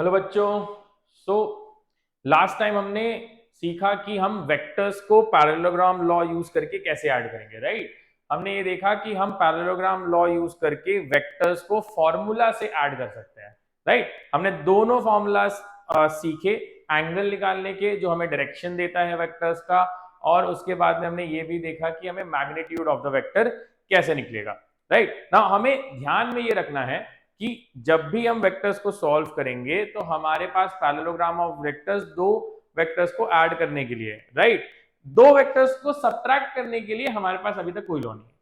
Hello बच्चों। So last time हमने सीखा कि हम वेक्टर्स को पैरेललोग्राम लॉ यूज करके कैसे ऐड करेंगे, राइट। हमने ये देखा कि हम पैरेललोग्राम लॉ यूज करके वेक्टर्स को फॉर्मूला से ऐड कर सकते हैं, राइट। हमने दोनों फॉर्मूलाज सीखे, एंगल निकालने के जो हमें डायरेक्शन देता है वेक्टर्स का, और उसके बाद में हमने ये भी देखा कि हमें मैग्नीट्यूड ऑफ द वेक्टर कैसे निकलेगा, राइट ना। हमें ध्यान में ये रखना है कि जब भी हम वेक्टर्स को सॉल्व करेंगे तो हमारे पास पैरेललोग्राम ऑफ वेक्टर्स दो वेक्टर्स को ऐड करने के लिए, राइट। दो वेक्टर्स को सब्ट्रैक्ट करने के लिए हमारे पास अभी तक कोई लॉ नहीं है,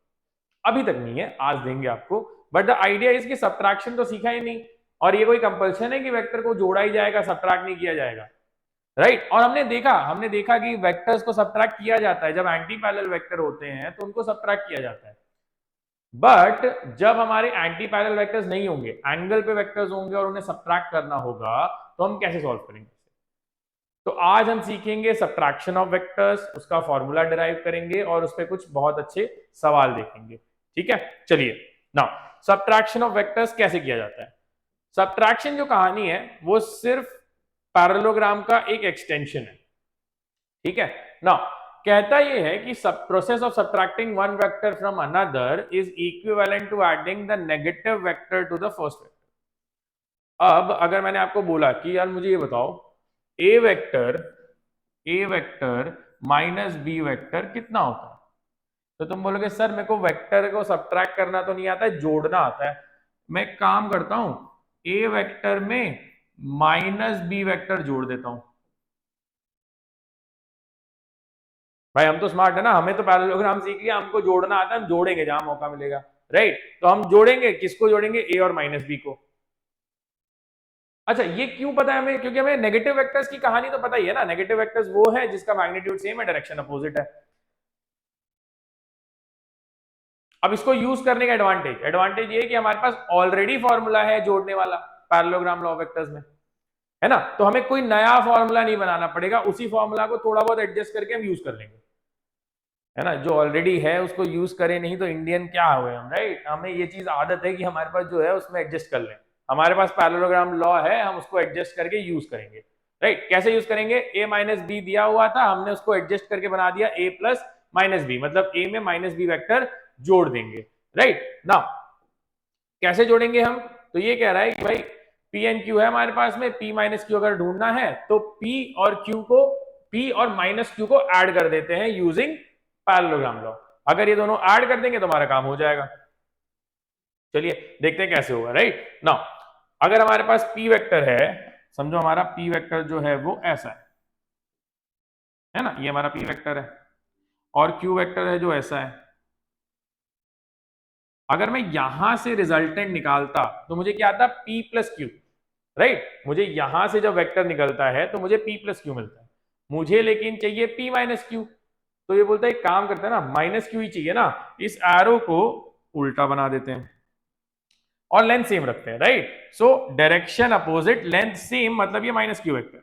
अभी तक नहीं है, आज देंगे आपको। बट द आइडिया इज कि सब्ट्रैक्शन तो सीखा ही नहीं, और ये कोई कंपल्शन है कि वेक्टर को जोड़ा ही जाएगा, सब्ट्रैक्ट नहीं किया जाएगा, राइट। और हमने देखा कि वेक्टर्स को सब्ट्रैक्ट किया जाता है, जब एंटी पैरेलल वेक्टर होते हैं तो उनको सब्ट्रैक्ट किया जाता है। बट जब हमारे एंटी पैरेलल वेक्टर्स नहीं होंगे, एंगल पे वेक्टर्स होंगे और उन्हें सब्ट्रैक्ट करना होगा, तो हम कैसे सॉल्व करेंगे। तो आज हम सीखेंगे सब्ट्रैक्शन ऑफ वेक्टर्स, उसका फॉर्मूला डिराइव करेंगे और उस पर कुछ बहुत अच्छे सवाल देखेंगे, ठीक है। चलिए नाउ सब्ट्रैक्शन ऑफ वेक्टर्स कैसे किया जाता है। सब्ट्रैक्शन जो कहानी है वो सिर्फ पैरेललोग्राम का एक एक्सटेंशन है, ठीक है ना। कहता यह है कि process of subtracting one vector from another is equivalent to adding the negative vector to the first vector. अब अगर मैंने आपको बोला कि यार मुझे ये बताओ, ए वेक्टर माइनस बी वेक्टर कितना होता है, तो तुम बोलोगे सर मेरे को वेक्टर को सब्ट्रैक्ट करना तो नहीं आता है, जोड़ना आता है। मैं एक काम करता हूं, ए वेक्टर में माइनस बी वेक्टर जोड़ देता हूं। भाई हम तो स्मार्ट है ना, हमें तो पैरेललोग्राम सीख लिया, हमको जोड़ना आता है, हम जोड़ेंगे जहां मौका मिलेगा, राइट। तो हम जोड़ेंगे, किसको जोड़ेंगे, ए और माइनस बी को। अच्छा ये क्यों पता है हमें, क्योंकि हमें नेगेटिव वेक्टर्स की कहानी तो पता ही है ना। नेगेटिव वेक्टर्स वो है जिसका मैग्नीट्यूड सेम है, डायरेक्शन अपोजिट है। अब इसको यूज करने का एडवांटेज एडवांटेज ये है कि हमारे पास ऑलरेडी फॉर्मूला है जोड़ने वाला पैरेललोग्राम लॉ वेक्टर्स में, है ना। तो हमें कोई नया फॉर्मूला नहीं बनाना पड़ेगा, उसी फॉर्मूला को थोड़ा बहुत एडजस्ट करके हम यूज कर लेंगे, है ना। जो ऑलरेडी है उसको यूज करें, नहीं तो इंडियन क्या हुए हम, राइट। हमें ये चीज आदत है कि हमारे पास जो है उसमें एडजस्ट कर लें। हमारे पास पैरेललोग्राम लॉ है, हम उसको एडजस्ट करके यूज करेंगे, राइट। कैसे यूज करेंगे, ए माइनस बी दिया हुआ था, हमने उसको एडजस्ट करके बना दिया ए प्लस माइनस बी, मतलब ए में माइनस बी वेक्टर जोड़ देंगे, राइट ना। कैसे जोड़ेंगे हम, तो ये कह रहा है कि भाई पी एन क्यू है हमारे पास में, पी माइनस क्यू अगर ढूंढना है तो पी और क्यू को, पी और माइनस क्यू को ऐड कर देते हैं यूजिंग पैरेललोग्राम लॉ। अगर ये दोनों ऐड कर देंगे तो हमारा काम हो जाएगा। चलिए देखते हैं कैसे होगा, राइट नाउ। अगर हमारे पास पी वेक्टर है, समझो हमारा पी वेक्टर जो है वो ऐसा है ना, ये हमारा पी वेक्टर है, और क्यू वेक्टर है जो ऐसा है। अगर मैं यहां से रिजल्टेंट निकालता तो मुझे क्या आता, पी प्लस क्यू, राइट। मुझे यहां से जब वेक्टर निकलता है तो मुझे पी प्लस क्यू मिलता है, मुझे लेकिन चाहिए पी माइनस क्यू। तो ये बोलता है एक काम करते हैं ना, माइनस क्यू ही चाहिए ना, इस एरो को उल्टा बना देते हैं और लेंथ सेम रखते हैं, right. So direction opposite length same, मतलब ये माइनस क्यू वेक्टर।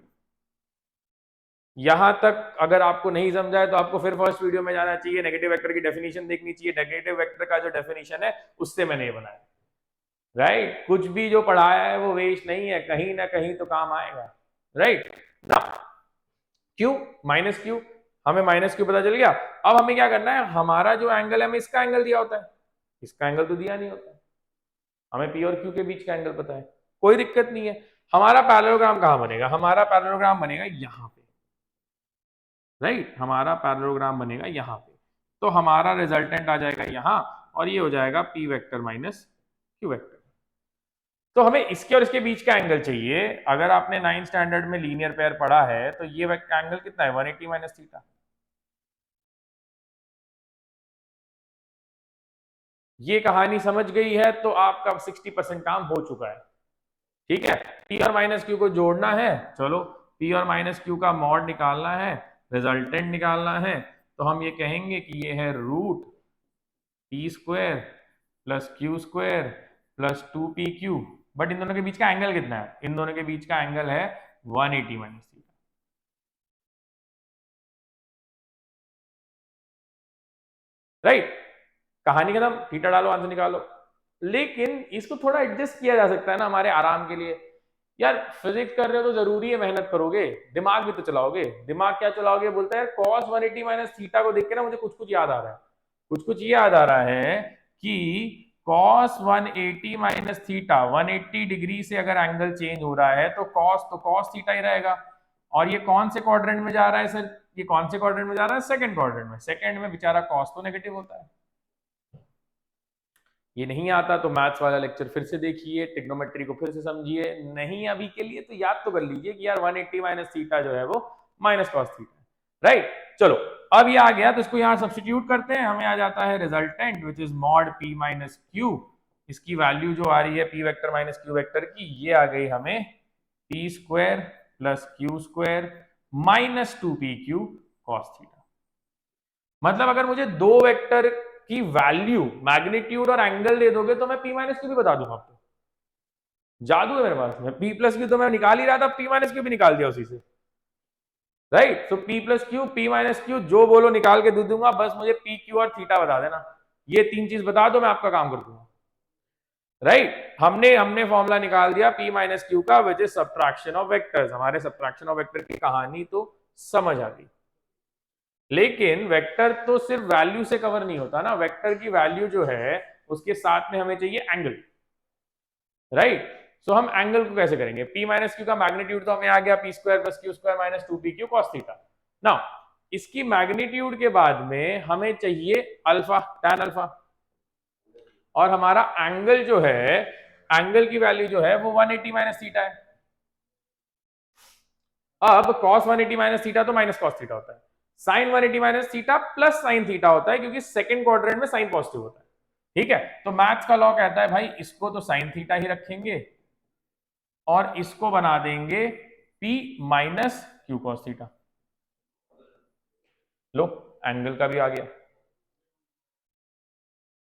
यहां तक अगर आपको नहीं समझा है तो आपको फिर फर्स्ट वीडियो में जाना चाहिए, नेगेटिव वेक्टर की डेफिनेशन देखनी चाहिए। नेगेटिव वेक्टर का जो डेफिनेशन है उससे मैंने ये बनाया, राइट। कुछ भी जो पढ़ाया है वो वेस्ट नहीं है, कहीं ना कहीं तो काम आएगा, राइट ना। क्यू माइनस क्यू, हमें माइनस क्यू पता चल गया। अब हमें क्या करना है, हमारा जो एंगल है हमें इसका एंगल दिया होता है, इसका एंगल तो दिया नहीं होता है, हमें पी और क्यू के बीच का एंगल पता है, कोई दिक्कत नहीं है। हमारा पैरेललोग्राम कहां बनेगा, हमारा पैरेललोग्राम बनेगा यहां पे, राइट। हमारा पैरेललोग्राम बनेगा यहां पे, तो हमारा रिजल्टेंट आ जाएगा यहां, और ये हो जाएगा P vector minus Q vector. तो हमें इसके और इसके बीच का एंगल चाहिए। अगर आपने 9th स्टैंडर्ड में लीनियर पेयर पढ़ा है तो ये एंगल कितना है, 180 माइनस थीटा। ये कहानी समझ गई है तो आपका 60% काम हो चुका है, ठीक है। पी और माइनस क्यू को जोड़ना है, चलो पी और माइनस क्यू का मॉड निकालना है, रिजल्टेंट निकालना है। तो हम ये कहेंगे कि ये है root P square plus Q square plus 2pq। But इन दोनों के बीच का एंगल कितना है, इन दोनों के बीच का एंगल है 180 माइनस थीटा, राइट। कहानी खत्म, थीटा डालो आंसर निकालो। लेकिन इसको थोड़ा एडजस्ट किया जा सकता है ना हमारे आराम के लिए। यार फिजिक्स कर रहे हो तो जरूरी है मेहनत करोगे, दिमाग भी तो चलाओगे। दिमाग क्या चलाओगे, बोलता है cos 180 माइनस थीटा को देख के ना मुझे कुछ कुछ याद आ रहा है। कुछ कुछ ये याद आ रहा है कि cos 180 माइनस थीटा 180 डिग्री से अगर एंगल चेंज हो रहा है तो cos थीटा ही रहेगा। और ये कौन से क्वाड्रेंट में जा रहा है सर, ये कौन से क्वाड्रेंट में जा रहा है, सेकंड क्वाड्रेंट में। सेकंड में बेचारा cos तो नेगेटिव होता है। ये नहीं आता तो मैथ्स वाला लेक्चर फिर से देखिए, ट्रिग्नोमेट्री को फिर से समझिए। नहीं अभी के लिए तो याद तो कर लीजिए कि यार 180 माइनस थीटा जो है वो माइनस कॉस थीटा, राइट। चलो अब ये आ गया तो इसको यहाँ सब्स्टिट्यूट करते हैं, हमें आ जाता है resultant which is mod P minus Q. इसकी वैल्यू जो आ रही है P vector minus Q vector की, ये आ गई हमें P square plus Q square minus 2pq cos theta. मतलब अगर मुझे दो वेक्टर की वैल्यू मैग्नीट्यूड और एंगल दे दोगे तो मैं पी माइनस क्यू भी बता दूंगा आपको। जादू है मेरे पास में। पी प्लस क्यू तो मैं निकाल ही रहा था, पी माइनस क्यू भी निकाल दिया उसी से, राइट। तो P plus Q P minus Q जो बोलो निकाल के दे दूंगा, बस मुझे पी क्यू और थीटा बता देना। ये तीन चीज बता दो मैं आपका काम कर दूंगा, राइट। हमने हमने फॉर्मूला निकाल दिया पी माइनस क्यू का which is subtraction of vectors. हमारे सब्ट्रैक्शन ऑफ वेक्टर की कहानी तो समझ आ गई। लेकिन वेक्टर तो सिर्फ वैल्यू से कवर नहीं होता ना, वेक्टर की वैल्यू जो है उसके साथ में हमें चाहिए एंगल, राइट। सो हम एंगल को कैसे करेंगे, पी माइनस क्यू का मैग्नीट्यूड तो हमें आ गया P square plus Q square minus 2pq cos theta. Now इसकी मैग्नीट्यूड के बाद में हमें चाहिए अल्फा, tan अल्फा। और हमारा एंगल जो है, एंगल की वैल्यू जो है वो 180 माइनस थीटा है। अब cos 180 माइनस थीटा तो माइनस cos थीटा होता है, sin 180 minus theta plus sin theta होता है, क्योंकि सेकंड क्वाड्रेंट में sin पॉजिटिव होता है। ठीक है, तो मैथ्स का लॉ कहता है भाई इसको तो sin थीटा ही रखेंगे और इसको बना देंगे p minus q cos theta. लो एंगल का भी आ गया।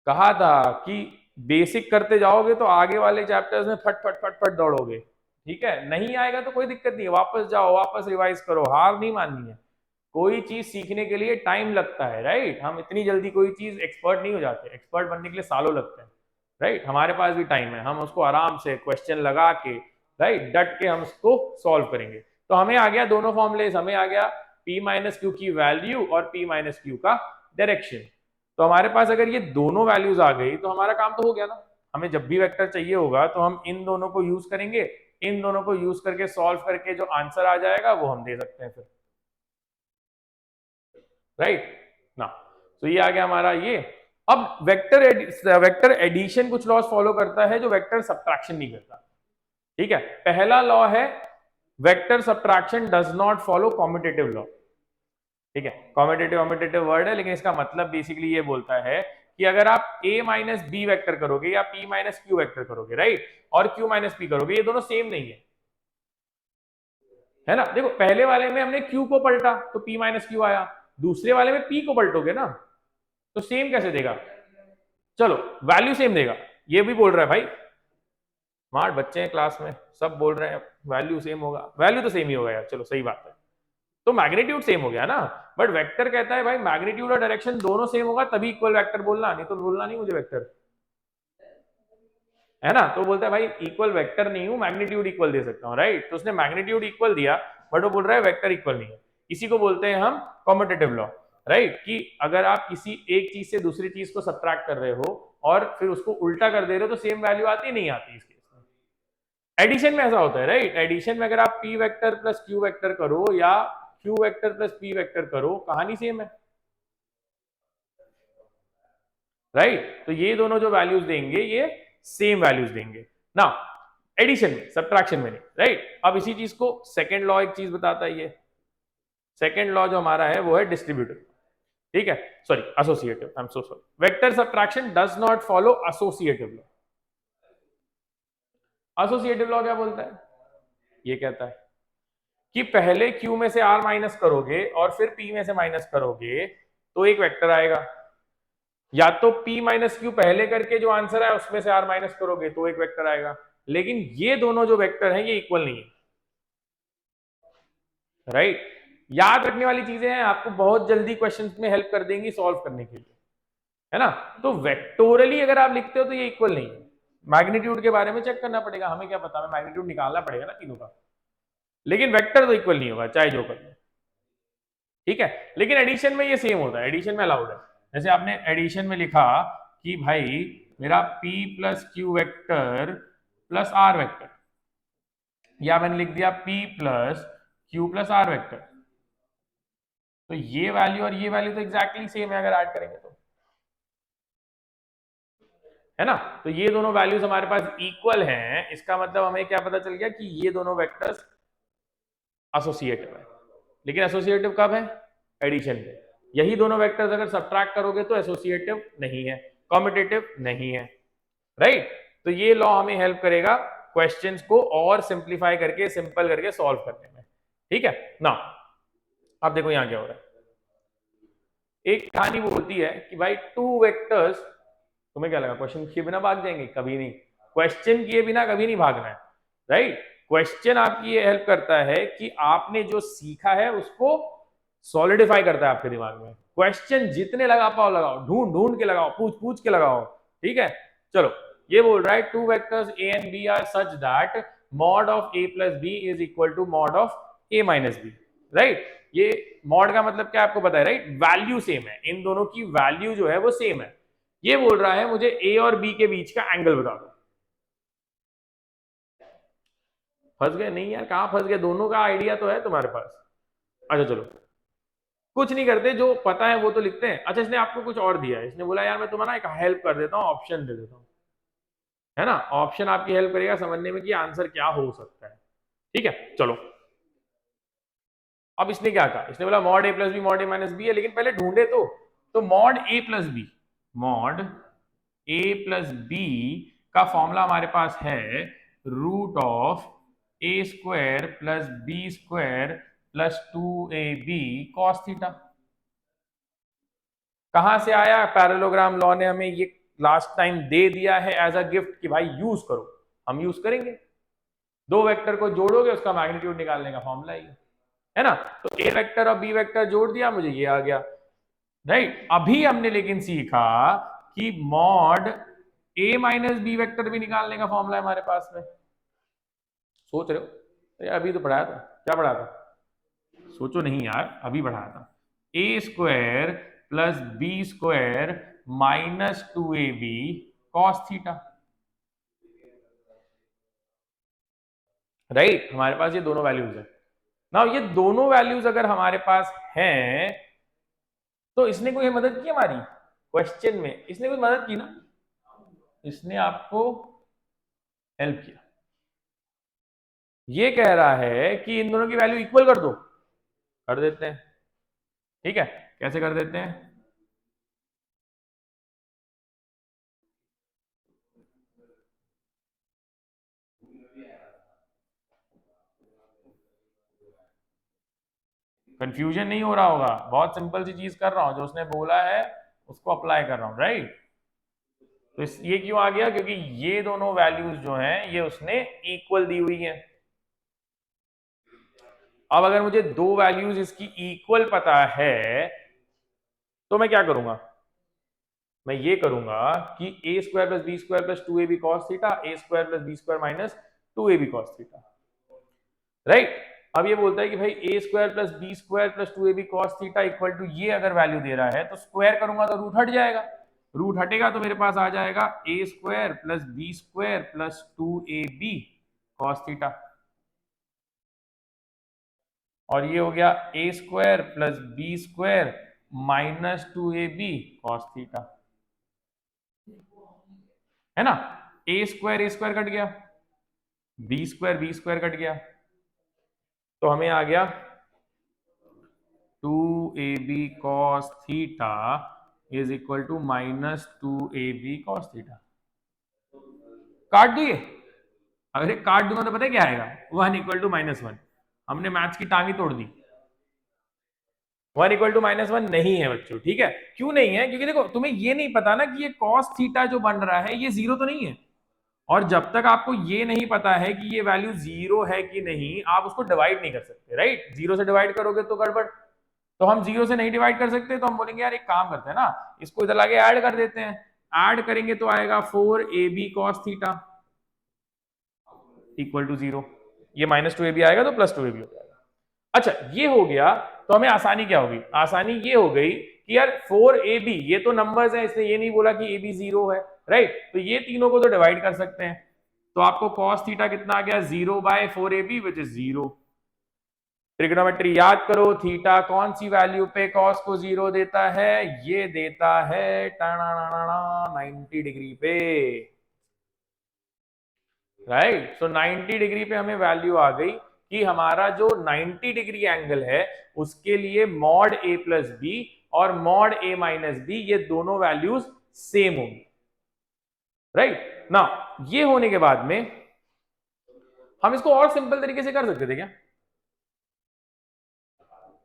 कहा था कि बेसिक करते जाओगे तो आगे वाले चैप्टर्स में फट फट फट फट दौड़ोगे। ठीक है, नहीं आएगा तो कोई दिक्कत नहीं है, वापस जाओ वापस रिवाइज करो, हार नहीं माननी है। कोई चीज सीखने के लिए टाइम लगता है, राइट। हम इतनी जल्दी कोई चीज एक्सपर्ट नहीं हो जाते, एक्सपर्ट बनने के लिए सालों लगते हैं, राइट। हमारे पास भी टाइम है, हम उसको आराम से क्वेश्चन लगा के, राइट, डट के हम उसको सॉल्व करेंगे। तो हमें आ गया दोनों फॉर्मुलेस, हमें आ गया पी माइनस क्यू की वैल्यू और पी माइनस क्यू का डायरेक्शन। तो हमारे पास अगर ये दोनों वैल्यूज आ गई तो हमारा काम तो हो गया ना। हमें जब भी वेक्टर चाहिए होगा तो हम इन दोनों को यूज करेंगे, इन दोनों को यूज करके सॉल्व करके जो आंसर आ जाएगा वो हम दे सकते हैं फिर, राइट ना। तो ये आ गया हमारा ये। अब वेक्टर एडिशन कुछ लॉस फॉलो करता है जो वेक्टर सब्ट्रैक्शन नहीं करता। ठीक है, पहला लॉ है vector subtraction does not follow commutative law. ठीक है, कॉम्यूटेटिव वर्ड है लेकिन इसका मतलब बेसिकली ये बोलता है कि अगर आप a माइनस बी वैक्टर करोगे या p माइनस क्यू वैक्टर करोगे, राइट, और q माइनस p करोगे, ये दोनों सेम नहीं है ना। देखो पहले वाले में हमने q को पलटा तो p माइनस क्यू आया, दूसरे वाले में p को पलटोगे ना तो सेम कैसे देगा। चलो वैल्यू सेम देगा, ये भी बोल रहा है भाई, स्मार्ट बच्चे हैं क्लास में, सब बोल रहे हैं वैल्यू सेम होगा, वैल्यू तो सेम ही होगा यार, चलो सही बात है। तो मैग्नीट्यूड सेम हो गया ना, बट वेक्टर कहता है भाई मैग्नीट्यूड और डायरेक्शन दोनों सेम होगा तभी इक्वल वेक्टर बोलना, नहीं तो बोलना नहीं मुझे वेक्टर, है ना। तो बोलता है भाई इक्वल वेक्टर नहीं हूं, मैग्नीट्यूड इक्वल दे सकता हूं, राइट। तो उसने मैग्नीट्यूड इक्वल दिया बट वो बोल रहा है वेक्टर इक्वल नहीं है। इसी को बोलते हैं हम कॉम्यूटेटिव लॉ, राइट, कि अगर आप किसी एक चीज से दूसरी चीज को सब्ट्रैक्ट कर रहे हो और फिर उसको उल्टा कर दे रहे हो तो सेम वैल्यू आती नहीं आती। इस केस में एडिशन में ऐसा होता है, राइट। एडिशन में अगर आप p vector plus q vector करो या q vector plus p vector करो, कहानी सेम है, राइट। तो ये दोनों जो वैल्यूज देंगे ये सेम वैल्यूज देंगे ना, एडिशन में, सब्ट्रैक्शन में नहीं, राइट। अब इसी चीज को सेकंड लॉ एक चीज बताता है, ये सेकंड लॉ जो हमारा है वो है डिस्ट्रीब्यूटिव, ठीक है, sorry associative, I am so sorry. Vector subtraction does not follow associative law. Associative law क्या बोलता है, ये कहता है कि पहले q में से r माइनस करोगे और फिर p में से माइनस करोगे तो एक वेक्टर आएगा, या तो p माइनस क्यू पहले करके जो आंसर है उसमें से r माइनस करोगे तो एक वेक्टर आएगा। लेकिन ये दोनों जो वेक्टर हैं ये इक्वल नहीं है, राइट। याद रखने वाली चीजें हैं, आपको बहुत जल्दी क्वेश्चंस में हेल्प कर देंगी सॉल्व करने के लिए, है ना। तो वेक्टोरली अगर आप लिखते हो तो ये इक्वल नहीं है, मैग्नीट्यूड के बारे में चेक करना पड़ेगा, हमें क्या पता, हमें मैग्नीट्यूड निकालना पड़ेगा ना तीनों का, लेकिन वेक्टर तो इक्वल नहीं होगा चाहे जो कर लो, ठीक है। लेकिन एडिशन में ये सेम होता है, एडिशन में अलाउड है। जैसे आपने एडिशन में लिखा कि भाई मेरा p plus Q vector plus R vector, या मैंने लिख दिया p plus Q plus R vector, तो ये वैल्यू और ये वैल्यू तो एग्जैक्टली सेम है अगर ऐड करेंगे तो, है ना। तो ये दोनों वैल्यूज हमारे पास इक्वल हैं, इसका मतलब हमें क्या पता चल गया कि ये दोनों वेक्टर्स एसोसिएटिव है। लेकिन एसोसिएटिव कब है? एडिशन में। यही दोनों वेक्टर्स अगर सब्ट्रैक्ट करोगे तो एसोसिएटिव नहीं है, कॉम्पिटिटिव नहीं है, राइट। तो ये लॉ हमें हेल्प करेगा क्वेश्चंस को और सिंप्लीफाई करके, सिंपल करके सॉल्व करने में, ठीक है ना। अब देखो यहां क्या हो रहा है, एक कहानी बोलती है कि भाई टू वेक्टर्स, तुम्हें क्या लगा क्वेश्चन किए बिना भाग जाएंगे? कभी नहीं, क्वेश्चन किए बिना कभी नहीं भागना है, राइट। क्वेश्चन आपकी ये हेल्प करता है कि आपने जो सीखा है उसको सॉलिडिफाई करता है आपके दिमाग में। क्वेश्चन जितने लगा पाओ लगाओ, ढूंढ ढूंढ के लगाओ, पूछ पूछ के लगाओ, ठीक है। चलो, ये बोल रहा है two vectors A and B are such that mod of A plus B is equal to mod of A minus B, right. ये मॉड का मतलब क्या आपको पता है, राइट। वैल्यू सेम है, इन दोनों की वैल्यू जो है वो सेम है। ये बोल रहा है मुझे ए और बी के बीच का एंगल बता दो। फंस गए? नहीं यार, कहां फंस गए, दोनों का आइडिया तो है तुम्हारे पास। अच्छा चलो, कुछ नहीं करते, जो पता है वो तो लिखते हैं। अच्छा, इसने आपको कुछ और दिया है, इसने बोला यार मैं तुम्हारा एक हेल्प कर देता हूँ, ऑप्शन दे देता हूँ, है ना। ऑप्शन आपकी हेल्प करेगा समझने में कि आंसर क्या हो सकता है, ठीक है। चलो, अब इसने क्या कहा, इसने बोला mod A plus B mod A minus B है, लेकिन पहले ढूंढे तो mod A plus B, mod A plus B का फॉर्मूला हमारे पास है root of A square plus B square plus 2ab cos theta. कहां से आया? पैरेललोग्राम लॉ ने हमें ये लास्ट टाइम दे दिया है एज अ गिफ्ट कि भाई यूज करो, हम यूज करेंगे। दो वेक्टर को जोड़ोगे उसका मैग्नीट्यूड निकालने का फॉर्मूला है ना। तो ए वेक्टर और बी वेक्टर जोड़ दिया, मुझे ये आ गया, राइट। अभी हमने लेकिन सीखा कि mod A minus B vector भी निकालने का फॉर्मूला है हमारे पास में। सोच रहे हो? अरे अभी तो पढ़ाया था, क्या पढ़ाया था? सोचो नहीं यार, अभी पढ़ाया था। A square plus B square minus 2ab cos theta, right. हमारे पास ये दोनों वैल्यूज है ना। ये दोनों वैल्यूज अगर हमारे पास हैं तो इसने कोई मदद की हमारी क्वेश्चन में? इसने कोई मदद की ना, इसने आपको हेल्प किया। ये कह रहा है कि इन दोनों की वैल्यू इक्वल कर दो, कर देते हैं, ठीक है। कैसे कर देते हैं? कंफ्यूजन नहीं हो रहा होगा, बहुत सिंपल सी चीज कर रहा हूं, जो उसने बोला है उसको अप्लाई कर रहा हूं, राइट। तो ये क्यों आ गया? क्योंकि ये दोनों वैल्यूज जो हैं ये उसने इक्वल दी हुई हैं। अब अगर मुझे दो वैल्यूज इसकी इक्वल पता है तो मैं क्या करूंगा? मैं ये करूंगा कि a square plus B square plus 2ab cos theta, a square plus B square minus 2ab cos theta, right. अब ये बोलता है कि भाई a square plus B square plus 2ab cos theta equal to, ये अगर वैल्यू दे रहा है तो स्क्वायर करूंगा तो रूट हट जाएगा, रूट हटेगा तो मेरे पास आ जाएगा a square plus B square plus 2ab cos theta, और ये हो गया a square plus B square minus 2ab cos theta, है ना। ए स्क्वायर कट गया, बी स्क्वायर कट गया, तो हमें आ गया 2ab cos theta is equal to minus 2ab cos theta. काट दिए? अगर ये काट दूंगा तो पता है क्या आएगा? 1 इक्वल टू -1। हमने मैथ्स की टांग ही तोड़ दी। 1 इक्वल टू -1 नहीं है बच्चों, ठीक है। क्यों नहीं है? क्योंकि देखो तुम्हें ये नहीं पता ना कि ये cos थीटा जो बन रहा है ये जीरो तो नहीं है, और जब तक आपको ये नहीं पता है कि ये वैल्यू जीरो है कि नहीं, आप उसको डिवाइड नहीं कर सकते, राइट। जीरो से डिवाइड करोगे तो गड़बड़, तो हम जीरो से नहीं डिवाइड कर सकते, तो हम बोलेंगे यार एक काम करते हैं ना, इसको इधर लाके ऐड कर देते हैं। ऐड करेंगे तो आएगा 4ab cos theta equal to 0। ये -2ab आएगा तो +2ab हो जाएगा। अच्छा ये हो गया, तो हमें आसानी क्या होगी? आसानी ये हो गई कि यार 4ab ये तो नंबर्स है, इसने ये नहीं बोला कि ab 0 है, राइट? तो ये तीनों को तो डिवाइड कर सकते हैं। तो आपको cos थीटा कितना आ गया? 0/4ab which is 0। ट्रिग्नोमेट्री याद करो, थीटा कौन सी वैल्यू पे cos को 0 देता है? ये देता है 90 डिग्री पे, राइट? सो 90 डिग्री पे हमें वैल्यू आ गई कि हमारा जो 90 डिग्री एंगल है उसके लिए मॉड a प्लस बी और मॉड a माइनस बी ये दोनों वैल्यूज सेम होंगी, राइट ना? ये होने के बाद में हम इसको और सिंपल तरीके से कर सकते थे क्या?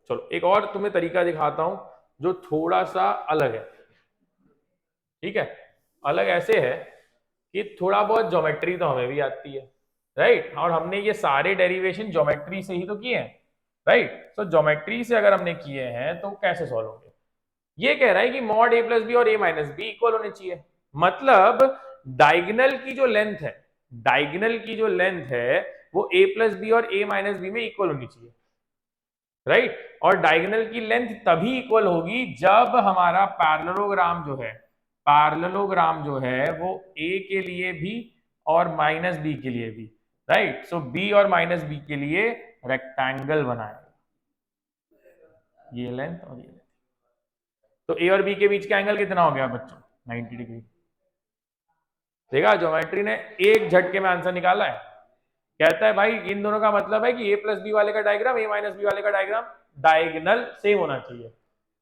चलो एक और तुम्हें तरीका दिखाता हूं जो थोड़ा सा अलग है, ठीक है? अलग ऐसे है कि थोड़ा बहुत ज्योमेट्री तो हमें भी आती है, राइट? और हमने ये सारे डेरिवेशन ज्योमेट्री से ही तो किए हैं, राइट? तो ज्योमेट्री से अगर हमने किए हैं तो कैसे सॉल्व होंगे? ये कह रहा है कि मॉड a प्लस बी और a माइनस बी इक्वल होने चाहिए। मतलब डायगोनल की जो लेंथ है, डायगोनल की जो लेंथ है वो a प्लस बी और a माइनस बी में इक्वल होनी चाहिए, राइट? और डायगोनल की लेंथ तभी इक्वल होगी जब हमारा पैरेललोग्राम जो है, पैरेललोग्राम जो है वो a के लिए भी और माइनस बी के लिए भी, राइट? सो b और माइनस बी के लिए रेक्टेंगल बनाएगा, ये लेंथ और ये लेंथ। तो a और b के बीच का एंगल कितना हो गया बच्चों? 90 डिग्री। देखा, ज्योमेट्री ने एक झटके में आंसर निकाला है। कहता है भाई इन दोनों का मतलब है कि a प्लस बी वाले का डायग्राम a माइनस बी वाले का डायग्राम डायगोनल सेम होना चाहिए।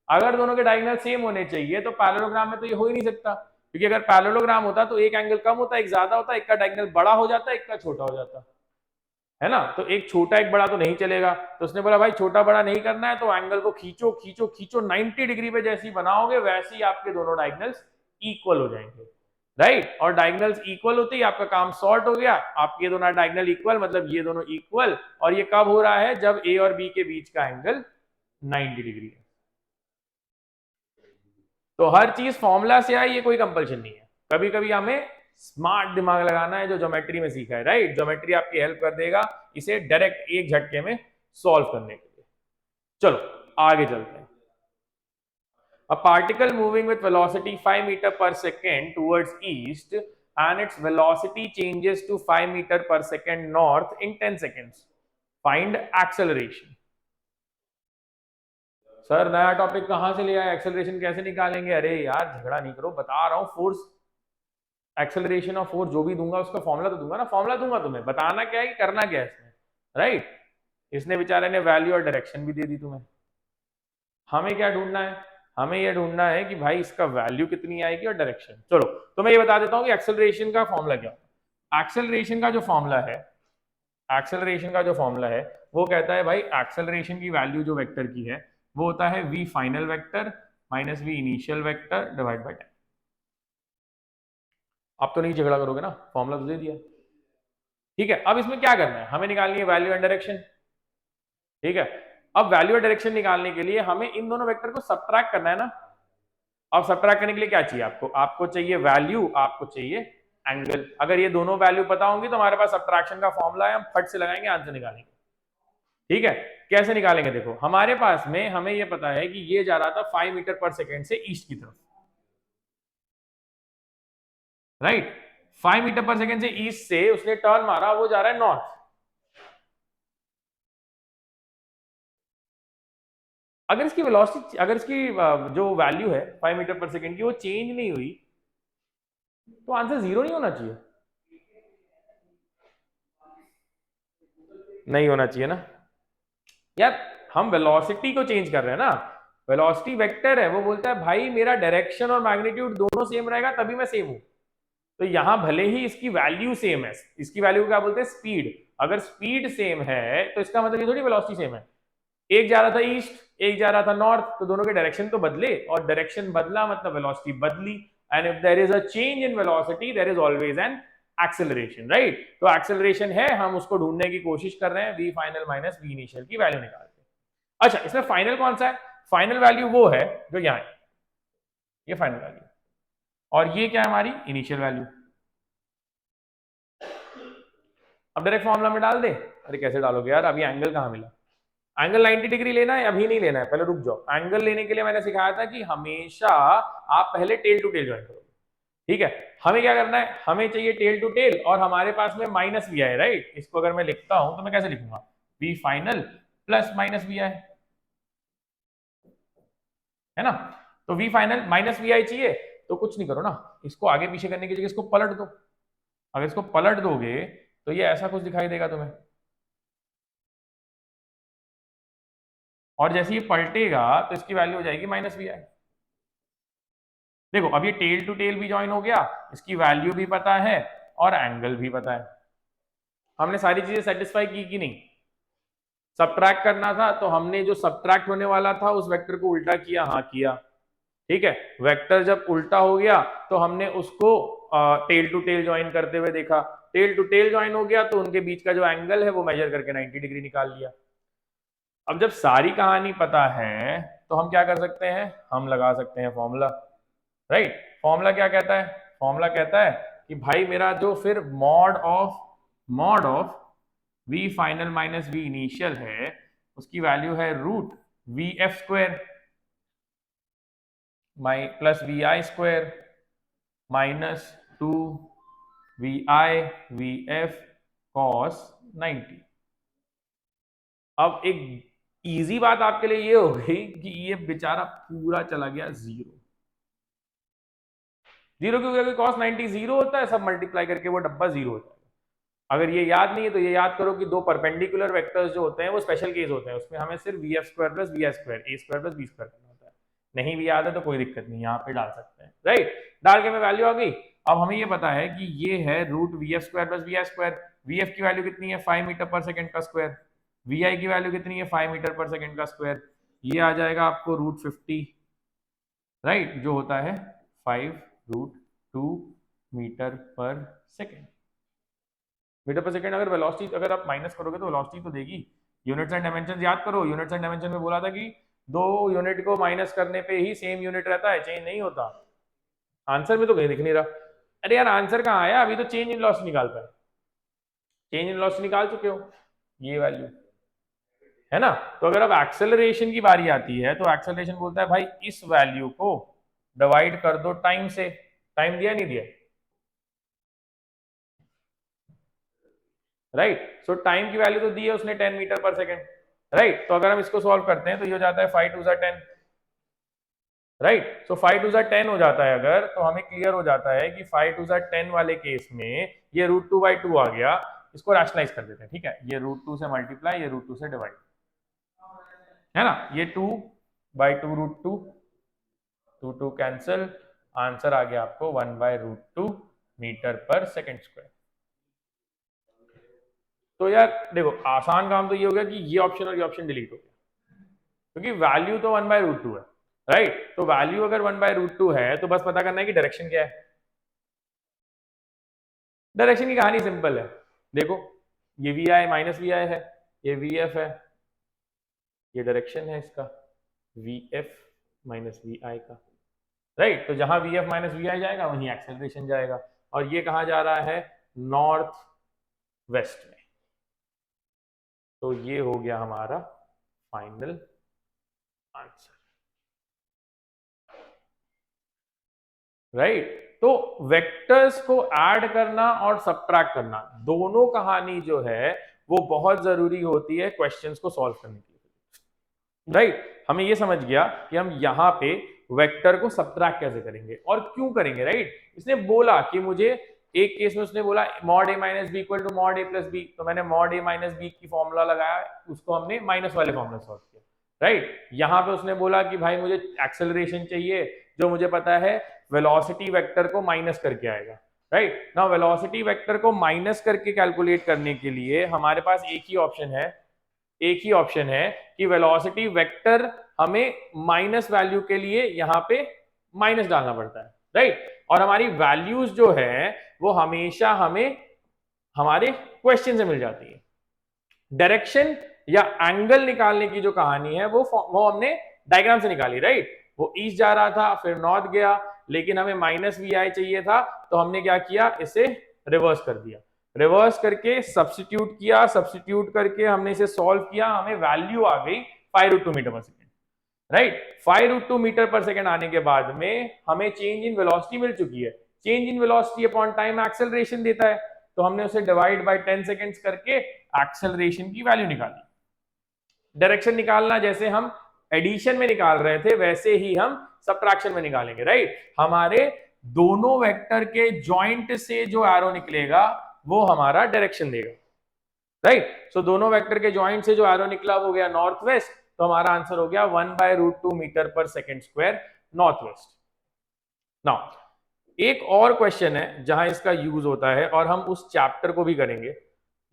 अगर दोनों के डायगोनल सेम होने चाहिए तो पैरेललोग्राम में तो ये हो ही नहीं सकता, क्योंकि अगर पैरेललोग्राम होता तो एक एंगल कम होता, एक ज्यादा होता, एक का डायगोनल बड़ा हो जाता, एक का छोटा हो जाता, है ना? तो एक छोटा एक बड़ा तो नहीं चलेगा। तो उसने बोला भाई छोटा बड़ा नहीं करना है तो एंगल को खींचो खींचो खींचो, 90 डिग्री पे जैसी बनाओगे वैसे ही आपके दोनों डायगोनल्स इक्वल हो जाएंगे, राइट? और डायगोनल्स इक्वल होते ही आपका काम सॉर्ट हो गया। आपके दोनों डायगोनल इक्वल मतलब ये दोनों इक्वल, और ये कब हो रहा है? जब ए और बी के बीच का एंगल 90 डिग्री है। तो हर चीज फॉर्मूला से आई, ये कोई कंपल्शन नहीं है। कभी कभी हमें स्मार्ट दिमाग लगाना है, जो ज्योमेट्री में सीखा है, राइट? ज्योमेट्री आपकी हेल्प कर देगा इसे डायरेक्ट एक झटके में सॉल्व करने के लिए। चलो आगे चलते हैं। A particle moving with velocity 5 meter per second towards east and its velocity changes to 5 meter per second north in 10 seconds. Find acceleration. Sir नया टॉपिक कहां से ले आया? एक्सेलरेशन कैसे निकालेंगे? अरे यार झगड़ा नहीं करो, बता रहा हूं। फोर्स, एक्सेलरेशन और फोर्स जो भी दूंगा उसका फॉर्मूला तो दूंगा ना। फॉर्मूला दूंगा तुम्हें, बताना क्या है कि करना क्या है इसमें, राइट? इसने बेचारे ने वैल्यू और डायरेक्शन भी दे दी तुम्हें। हमें क्या ढूंढना है? हमें यह ढूंढना है कि भाई इसका वैल्यू कितनी आएगी और डायरेक्शन। चलो तो मैं ये बता देता हूं कि एक्सेलरेशन का फॉर्मूला क्या है। एक्सेलरेशन का जो फॉर्मूला है, एक्सेलरेशन का जो फॉर्मूला है वो कहता है भाई एक्सेलरेशन की वैल्यू जो वेक्टर की है वो होता है v final vector minus v initial vector divide by time. अब तो नहीं झगड़ा करोगे ना, फॉर्मूला तो दे दिया, ठीक है? अब इसमें क्या करना है? हमें निकालनी है वैल्यू एंड डायरेक्शन, ठीक है? अब वैल्यू और डायरेक्शन निकालने के लिए हमें इन दोनों वेक्टर को सबट्रैक्ट करना है ना। अब सबट्रैक्ट करने के लिए क्या चाहिए आपको? आपको चाहिए वैल्यू, आपको चाहिए एंगल। अगर ये दोनों वैल्यू पता होंगी तो हमारे पास सबट्रैक्शन का फॉर्मूला है, हम फट से लगाएंगे, आंसर निकालेंगे, ठीक है? कैसे निकालेंगे? देखो हमारे पास में हमें ये पता है कि ये जा रहा था 5 मीटर पर सेकेंड से ईस्ट की तरफ, राइट? 5 मीटर पर सेकेंड से ईस्ट से उसने टर्न मारा, वो जा रहा है नॉर्थ। अगर इसकी वेलोसिटी, अगर इसकी जो वैल्यू है 5 मीटर पर सेकेंड की वो चेंज नहीं हुई तो आंसर 0 नहीं होना चाहिए? नहीं होना चाहिए ना यार। हम वेलोसिटी को चेंज कर रहे हैं ना, वेलोसिटी वेक्टर है, वो बोलता है भाई मेरा डायरेक्शन और मैग्नीट्यूड दोनों सेम रहेगा तभी मैं सेम हूं। तो यहां भले ही इसकी वैल्यू सेम है, इसकी वैल्यू को क्या बोलते हैं? स्पीड। अगर स्पीड सेम है तो इसका मतलब ये थोड़ी वेलोसिटी सेम है। एक जा रहा था ईस्ट, एक जा रहा था नॉर्थ, तो दोनों के डायरेक्शन तो बदले, और डायरेक्शन बदला मतलब वेलोसिटी बदली। And if there is a change in velocity there is always an acceleration, right? तो एक्सेलरेशन है, हम उसको ढूंढने की कोशिश कर रहे हैं, v final minus v initial की वैल्यू निकाल के। अच्छा इसमें फाइनल कौन सा है? फाइनल वैल्यू वो है जो यहाँ है, ये फाइनल वैल्यू। और ये क्या है हमारी इनिशियल वैल्यू। अब डायरेक्ट फॉर्मूला में डाल दे। अरे कैसे डालोगे यार, अभी एंगल कहाँ मिला। एंगल 90 डिग्री लेना है, अभी नहीं लेना है, पहले रुक जाओ। एंगल लेने के लिए मैंने सिखाया था कि हमेशा आप पहले टेल टू टेल ज्वाइन करो, ठीक है। हमें क्या करना है, हमें चाहिए टेल टू टेल, और हमारे पास में माइनस वी आई, राइट। इसको अगर मैं लिखता हूं तो मैं कैसे लिखूंगा, V final plus minus V I, है ना। तो V final minus V I चाहिए, तो कुछ नहीं करो ना, इसको आगे पीछे करने की जगह इसको पलट दो। अगर इसको पलट दोगे तो ये ऐसा कुछ दिखाई देगा तुम्हें, और जैसे ये पलटेगा तो इसकी वैल्यू हो जाएगी माइनस वी आई। देखो अब ये टेल टू टेल भी ज्वाइन हो गया, इसकी वैल्यू भी पता है और एंगल भी पता है। हमने सारी चीजें सेटिस्फाई की कि नहीं। सब्ट्रैक्ट करना था तो हमने जो सब्ट्रैक्ट होने वाला था उस वेक्टर को उल्टा किया, हाँ किया, ठीक है। वेक्टर जब उल्टा हो गया तो हमने उसको टेल टू टेल ज्वाइन करते हुए देखा, टेल टू टेल ज्वाइन हो गया तो उनके बीच का जो एंगल है वो मेजर करके 90 डिग्री निकाल लिया। अब जब सारी कहानी पता है तो हम क्या कर सकते हैं, हम लगा सकते हैं फॉर्मूला, राइट। फॉर्मूला क्या कहता है, फॉर्मूला कहता है कि भाई मेरा जो फिर mod of V final minus V initial है उसकी वैल्यू है root V F square plus V I square minus 2 V I V F cos 90। अब एक इजी बात आपके लिए ये हो गई कि ये बेचारा पूरा चला गया जीरो। जीरो क्यों गया, कॉस 90 जीरो होता है, सब मल्टीप्लाई करके वो डब्बा जीरो होता है। अगर ये याद नहीं है तो ये याद करो कि दो परपेंडिकुलर वेक्टर्स जो होते हैं वो स्पेशल केस होते हैं, उसमें हमें सिर्फ V F square plus V I square A square plus B square करना होता है। नहीं भी याद है तो कोई दिक्कत नहीं, यहाँ पे डाल सकते हैं, राइट। डाल के में वैल्यू आ गई। अब हमें ये पता है कि ये है root V F square plus V I square. V F की वैल्यू कितनी है, 5 मीटर पर सेकंड का स्क्वायर। वी आई की वैल्यू कितनी है, 5 मीटर पर सेकंड का स्क्वायर। ये आ जाएगा आपको रूट 50, राइट, जो होता है 5√2 मीटर पर सेकेंड। मीटर पर सेकंड अगर वेलोसिटी अगर आप माइनस करोगे तो वेलोसिटी तो देगी। यूनिट्स एंड डायमेंशन याद करो, यूनिट्स एंड डायमेंशन में बोला था कि दो यूनिट को माइनस करने पे ही सेम यूनिट रहता है, चेंज नहीं होता। आंसर में तो कहीं दिख नहीं रहा। अरे यार आंसर कहाँ आया, अभी तो चेंज इन लॉस निकाल पाए। चेंज इन लॉस निकाल चुके हो, ये वैल्यू है ना। तो अगर अब एक्सेलरेशन की बारी आती है तो एक्सेलरेशन बोलता है भाई इस वैल्यू को डिवाइड कर दो टाइम से। टाइम दिया नहीं दिया, राइट। सो टाइम की वैल्यू तो दी है उसने 10 मीटर पर सेकेंड, राइट। तो अगर हम इसको सॉल्व करते हैं तो ये हो जाता है 5 2 10, राइट। सो 5 2 10 हो जाता है अगर, तो हमें क्लियर हो जाता है कि 5 2 10 वाले केस में ये √2/2 आ गया। इसको रैशनलाइज कर देते हैं, ठीक है। ये √2 से मल्टीप्लाई, ये √2 से डिवाइड, है ना। ये 2/2 √2, 2 2 कैंसिल, आंसर आ गया आपको 1/√2 मीटर पर सेकेंड स्क्वायर। तो यार देखो आसान काम तो ये हो गया कि ये ऑप्शन और ये ऑप्शन डिलीट हो गया, क्योंकि वैल्यू तो 1/√2 है, राइट। तो वैल्यू अगर 1/√2 है तो बस पता करना है कि डायरेक्शन क्या है। डायरेक्शन की कहानी सिंपल है, देखो ये we I minus V I है, ये वी एफ है, ये डायरेक्शन है इसका वी एफ माइनस वी आई का, राइट। तो जहां वी एफ माइनस वी आई जाएगा वहीं एक्सेलरेशन जाएगा, और ये कहां जा रहा है, नॉर्थ वेस्ट में। तो ये हो गया हमारा फाइनल आंसर, राइट। तो वेक्टर्स को ऐड करना और सब्ट्रैक्ट करना दोनों कहानी जो है वो बहुत जरूरी होती है क्वेश्चंस को सॉल्व करने के लिए, राइट। हमें ये समझ गया कि हम यहाँ पे वेक्टर को सब्ट्रैक्ट कैसे करेंगे और क्यों करेंगे, राइट। इसने बोला कि मुझे एक केस में उसने बोला mod a minus B equal to mod a plus B, तो मैंने मॉड a माइनस बी की फॉर्मूला लगाया, उसको हमने माइनस वाले फॉर्मूला सॉल्व किया, राइट। यहाँ पे उसने बोला कि भाई मुझे एक्सेलरेशन चाहिए, जो मुझे पता है वेलोसिटी वेक्टर को माइनस करके आएगा, राइट ना। वेलोसिटी वेक्टर को माइनस करके कैलकुलेट करने के लिए हमारे पास एक ही ऑप्शन है कि वेलोसिटी वेक्टर हमें माइनस वैल्यू के लिए यहाँ पे माइनस डालना पड़ता है, राइट। और हमारी वैल्यूज जो है वो हमेशा हमें हमारे क्वेश्चन से मिल जाती है। डायरेक्शन या एंगल निकालने की जो कहानी है वो हमने डायग्राम से निकाली, राइट। वो ईस्ट जा रहा था फिर नॉर्थ गया, लेकिन हमें माइनस वी आई चाहिए था, तो हमने क्या किया, इसे रिवर्स कर दिया। रिवर्स करके सब्स्टिट्यूट किया, सब्स्टिट्यूट करके हमने इसे सॉल्व किया, हमें वैल्यू आ गई 5√2 मीटर पर सेकेंड, राइट। 5√2 मीटर पर सेकेंड आने के बाद में हमें चेंज इन वेलोसिटी मिल चुकी है। Change in velocity upon time acceleration देता है, तो हमने उसे डिवाइड बाय 10 सेकेंड्स करके एक्सेलरेशन की वैल्यू निकाली। डायरेक्शन निकालना जैसे हम एडिशन में निकाल रहे थे, वैसे ही हम सबट्रैक्शन में निकालेंगे, राइट। हमारे दोनों वेक्टर के जॉइंट से जो एरो निकलेगा वो हमारा डायरेक्शन देगा, राइट। सो दोनों वेक्टर के जॉइंट से जो एरो निकला वो गया नॉर्थ वेस्ट, तो हमारा आंसर हो गया 1/√2 मीटर पर second square north west. Now एक और क्वेश्चन है जहां इसका यूज होता है, और हम उस चैप्टर को भी करेंगे,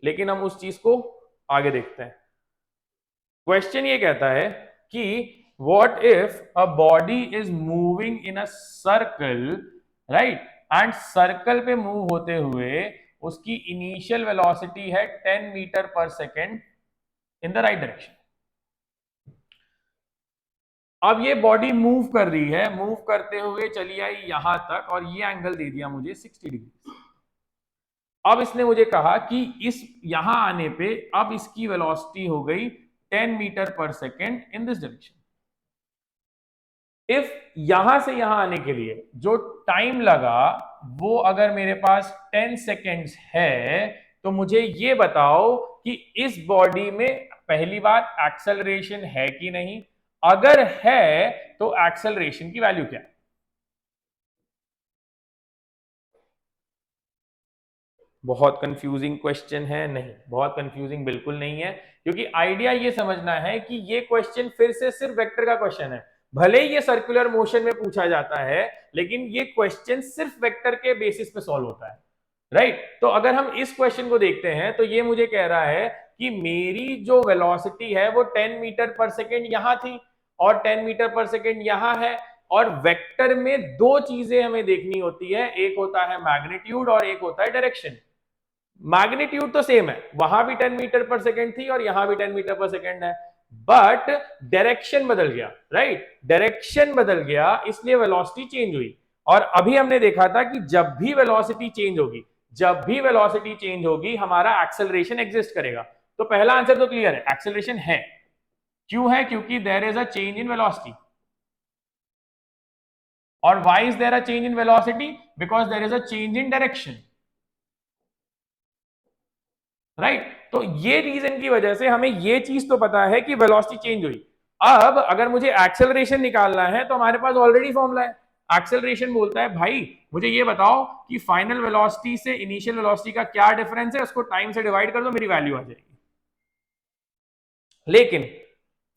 लेकिन हम उस चीज को आगे देखते हैं। क्वेश्चन ये कहता है कि what if a body is moving in a circle, right, and circle पे मूव होते हुए उसकी इनिशियल वेलोसिटी है 10 मीटर पर second in the right direction. अब ये बॉडी मूव कर रही है, मूव करते हुए चली आई यहां तक, और ये एंगल दे दिया मुझे 60 डिग्री। अब इसने मुझे कहा कि इस यहां आने पे अब इसकी वेलोसिटी हो गई 10 मीटर पर second in this direction. If यहां से यहां आने के लिए जो टाइम लगा वो अगर मेरे पास 10 सेकेंड्स है, तो मुझे ये बताओ कि इस बॉडी में पहली बात एक्सेलरेशन है कि नहीं, अगर है तो एक्सेलरेशन की वैल्यू क्या है। बहुत कंफ्यूजिंग क्वेश्चन है? नहीं, बहुत कंफ्यूजिंग बिल्कुल नहीं है, क्योंकि आइडिया ये समझना है कि ये क्वेश्चन फिर से सिर्फ वेक्टर का क्वेश्चन है। भले ही ये सर्कुलर मोशन में पूछा जाता है, लेकिन ये क्वेश्चन सिर्फ वेक्टर के बेसिस पे सॉल्व होता है, राइट। तो अगर हम इस क्वेश्चन को देखते हैं तो ये मुझे कह रहा है कि मेरी जो वेलोसिटी है वो 10 मीटर पर सेकेंड यहां थी और 10 मीटर पर सेकेंड यहां है, और वेक्टर में दो चीजें हमें देखनी होती है, एक होता है मैग्नीट्यूड और एक होता है डायरेक्शन। मैग्नीट्यूड तो सेम है, वहां भी 10 मीटर पर सेकेंड थी और यहां भी 10 मीटर पर सेकेंड है, बट डायरेक्शन बदल गया, राइट। डायरेक्शन बदल गया इसलिए वेलोसिटी चेंज हुई। और अभी हमने देखा था कि जब भी वेलोसिटी चेंज होगी, जब भी वेलोसिटी चेंज होगी हमारा एक्सेलरेशन एग्जिस्ट करेगा। तो पहला आंसर तो क्लियर है, एक्सेलरेशन है। क्यों है? क्योंकि there is a change in velocity. और why is there a change in velocity? Because there is a change in direction, right. तो ये रीजन की वजह से हमें ये चीज तो पता है कि वेलोसिटी चेंज हुई। अब अगर मुझे एक्सेलरेशन निकालना है तो हमारे पास ऑलरेडी फॉर्मूला है। एक्सेलरेशन बोलता है भाई मुझे ये बताओ कि फाइनल वेलोसिटी से इनिशियल वेलोसिटी का क्या डिफरेंस है, उसको टाइम से डिवाइड कर दो, मेरी वैल्यू आ जाएगी। लेकिन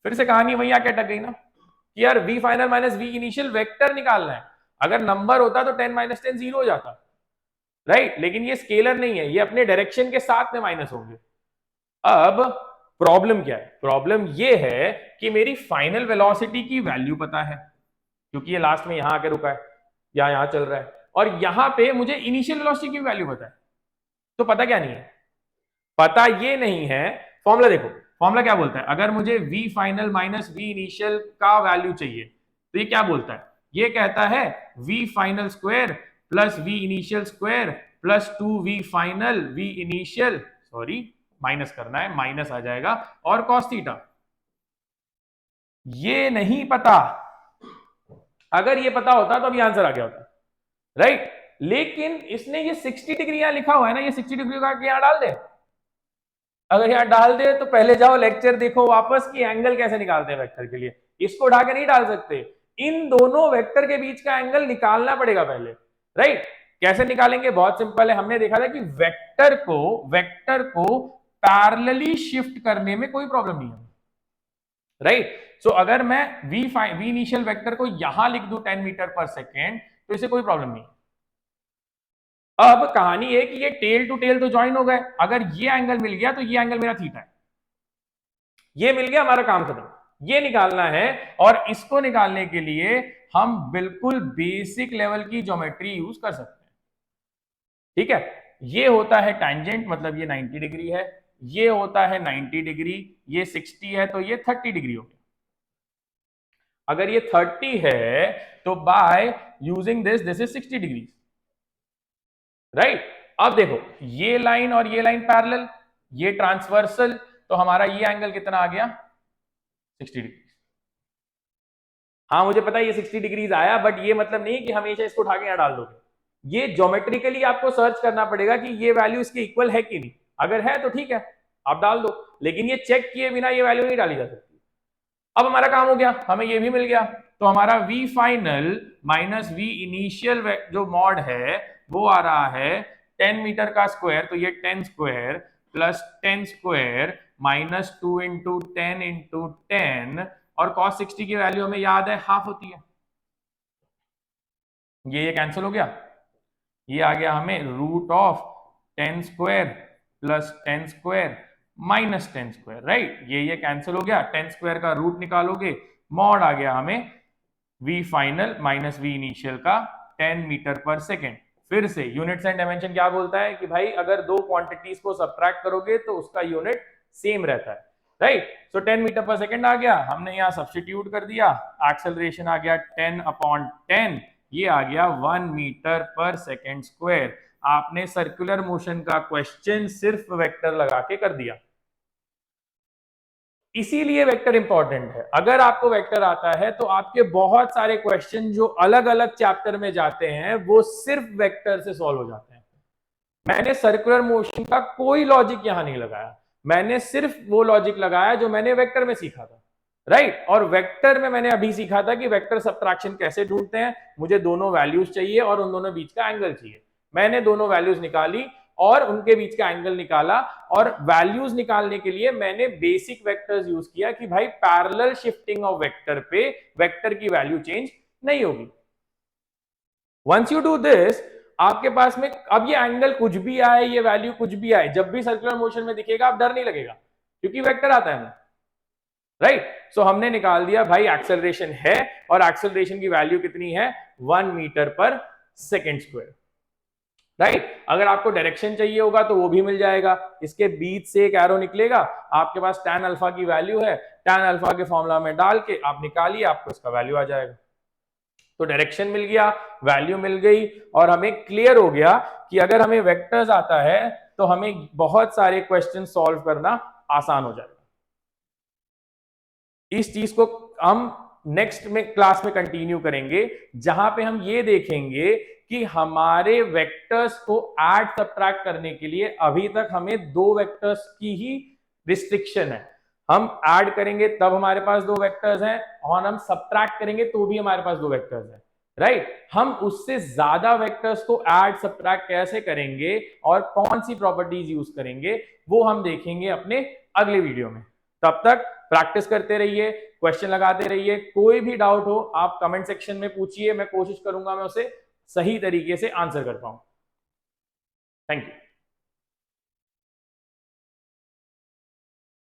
फिर से कहानी वही आके अटक गई ना कि यार V final minus V initial vector निकालना है। अगर नंबर होता तो 10 - 10 जीरो हो जाता, राइट। लेकिन ये स्केलर नहीं है, ये अपने डायरेक्शन के साथ में माइनस होंगे। अब प्रॉब्लम क्या है? प्रॉब्लम ये है कि मेरी फाइनल वेलोसिटी की वैल्यू पता है, क्योंकि ये लास्ट में यहां आके रुका है या यहां चल रहा है, और यहां पे मुझे इनिशियल वेलोसिटी की वैल्यू पता है। तो पता क्या नहीं है? पता ये नहीं है, फॉर्मूला देखो, फॉर्मूला क्या बोलता है? अगर मुझे v final minus v initial का वैल्यू चाहिए तो ये क्या बोलता है? ये कहता है v final square plus v initial square plus 2v final v initial, sorry minus करना है, माइनस आ जाएगा, और कॉस थीटा। ये नहीं पता। अगर ये पता होता तो अभी आंसर आ गया होता, राइट। लेकिन इसने ये 60 डिग्री यहां लिखा हुआ है ना, ये 60 डिग्री का यहां डाल दे। अगर यहां डाल दे तो पहले जाओ लेक्चर देखो वापस कि एंगल कैसे निकालते हैं वेक्टर के लिए। इसको उठा के नहीं डाल सकते, इन दोनों वेक्टर के बीच का एंगल निकालना पड़ेगा पहले, राइट। कैसे निकालेंगे? बहुत सिंपल है, हमने देखा था कि वेक्टर को पैरेलली शिफ्ट करने में कोई प्रॉब्लम नहीं है, राइट। सो अगर मैं वी इनिशियल वेक्टर को यहां लिख दूं 10 मीटर पर सेकेंड तो इसे कोई प्रॉब्लम नहीं। अब कहानी है कि ये टेल टू टेल तो ज्वाइन हो गए, अगर ये एंगल मिल गया तो ये एंगल मेरा थीटा है, ये मिल गया, हमारा काम खत्म। ये निकालना है, और इसको निकालने के लिए हम बिल्कुल बेसिक लेवल की ज्योमेट्री यूज कर सकते हैं, ठीक है। ये होता है टैंजेंट, मतलब ये 90 डिग्री है, ये होता है 90 डिग्री, ये 60 है, तो ये 30 डिग्री हो गया। अगर ये 30 है तो by using this is 60 degree, right. अब देखो ये लाइन और ये लाइन पैरेलल, ये ट्रांसवर्सल, तो हमारा ये एंगल कितना आ गया 60 डिग्री। हाँ मुझे पता है ये 60 डिग्रीज आया, बट ये मतलब नहीं कि हमेशा इसको उठा के यहां डाल दोगे, ये ज्योमेट्रिकली आपको सर्च करना पड़ेगा कि ये वैल्यू इसके इक्वल है कि नहीं, अगर है तो ठीक है आप डाल दो, लेकिन ये चेक किए बिना ये वैल्यू नहीं डाली जा सकती। अब हमारा काम हो गया, हमें ये भी मिल गया, तो हमारा v final minus v initial जो मॉड है वो आ रहा है 10 मीटर का स्क्वायर, तो ये 10 square plus 10 square minus 2 into 10 into 10, और cos 60 की वैल्यू हमें याद है हाफ होती है, ये कैंसिल हो गया, ये आ गया हमें root of 10 square plus 10 square minus 10 square, right, ये कैंसिल हो गया, 10 स्क्वायर का रूट निकालोगे, मॉड आ गया हमें v final minus v initial का 10 मीटर पर सेकेंड। फिर से यूनिट्स एंड डायमेंशन क्या बोलता है कि भाई अगर दो क्वांटिटीज को सब्ट्रैक्ट करोगे तो उसका यूनिट सेम रहता है, राइट। सो 10 मीटर पर सेकेंड आ गया, हमने यहाँ सब्स्टिट्यूट कर दिया, एक्सेलरेशन आ गया 10/10, ये आ गया 1 मीटर पर सेकेंड स्क्वायर। आपने सर्कुलर मोशन का क्वेश्चन सिर्फ वेक्टर लगा के कर दिया, इसीलिए वेक्टर इंपॉर्टेंट है। अगर आपको वेक्टर आता है तो आपके बहुत सारे क्वेश्चन जो अलग अलग चैप्टर में जाते हैं वो सिर्फ वेक्टर से सॉल्व हो जाते हैं। मैंने सर्कुलर मोशन का कोई लॉजिक यहां नहीं लगाया, मैंने सिर्फ वो लॉजिक लगाया जो मैंने वेक्टर में सीखा था, राइट। और वेक्टर में मैंने अभी सीखा था कि वेक्टर सब्ट्रैक्शन कैसे ढूंढते हैं, मुझे दोनों वैल्यूज चाहिए और उन दोनों बीच का एंगल चाहिए, मैंने दोनों वैल्यूज निकाली और उनके बीच का एंगल निकाला, और वैल्यूज निकालने के लिए मैंने बेसिक वेक्टर्स यूज किया कि भाई पैरेलल शिफ्टिंग ऑफ वेक्टर पे वेक्टर की वैल्यू चेंज नहीं होगी। वंस यू डू दिस, आपके पास में अब ये एंगल कुछ भी आए, ये वैल्यू कुछ भी आए, जब भी सर्कुलर मोशन में दिखेगा आप डर नहीं लगेगा क्योंकि वेक्टर आता है हमें, राइट। सो हमने निकाल दिया भाई एक्सेलरेशन है, और एक्सेलरेशन की वैल्यू कितनी है 1 मीटर पर सेकेंड स्क्वायर, राइट। अगर आपको डायरेक्शन चाहिए होगा तो वो भी मिल जाएगा, इसके बीच से एक एरो निकलेगा, आपके पास tan अल्फा की वैल्यू है, tan अल्फा के फॉर्मूला में डाल के आप निकालिए, आपको इसका वैल्यू आ जाएगा। तो डायरेक्शन मिल गया, वैल्यू मिल गई, और हमें क्लियर हो गया कि अगर हमें वेक्टर्स आता है तो हमें बहुत सारे क्वेश्चन सॉल्व करना आसान हो जाएगा। इस चीज को हम नेक्स्ट में क्लास में कंटिन्यू करेंगे, जहां पे हम ये देखेंगे कि हमारे वेक्टर्स को ऐड सब्ट्रैक्ट करने के लिए अभी तक हमें दो वेक्टर्स की ही रिस्ट्रिक्शन है, हम ऐड करेंगे तब हमारे पास दो वेक्टर्स हैं, और हम सब्ट्रैक्ट करेंगे तो भी हमारे पास दो वेक्टर्स हैं, राइट। हम उससे ज्यादा वेक्टर्स को ऐड सब्ट्रैक्ट कैसे करेंगे और कौन सी प्रॉपर्टीज यूज करेंगे वो हम देखेंगे अपने अगले वीडियो में। तब तक प्रैक्टिस करते रहिए, क्वेश्चन लगाते रहिए, कोई भी डाउट हो आप कमेंट सेक्शन में पूछिए, मैं कोशिश करूंगा मैं उसे सही तरीके से आंसर कर पाऊं। Thank you.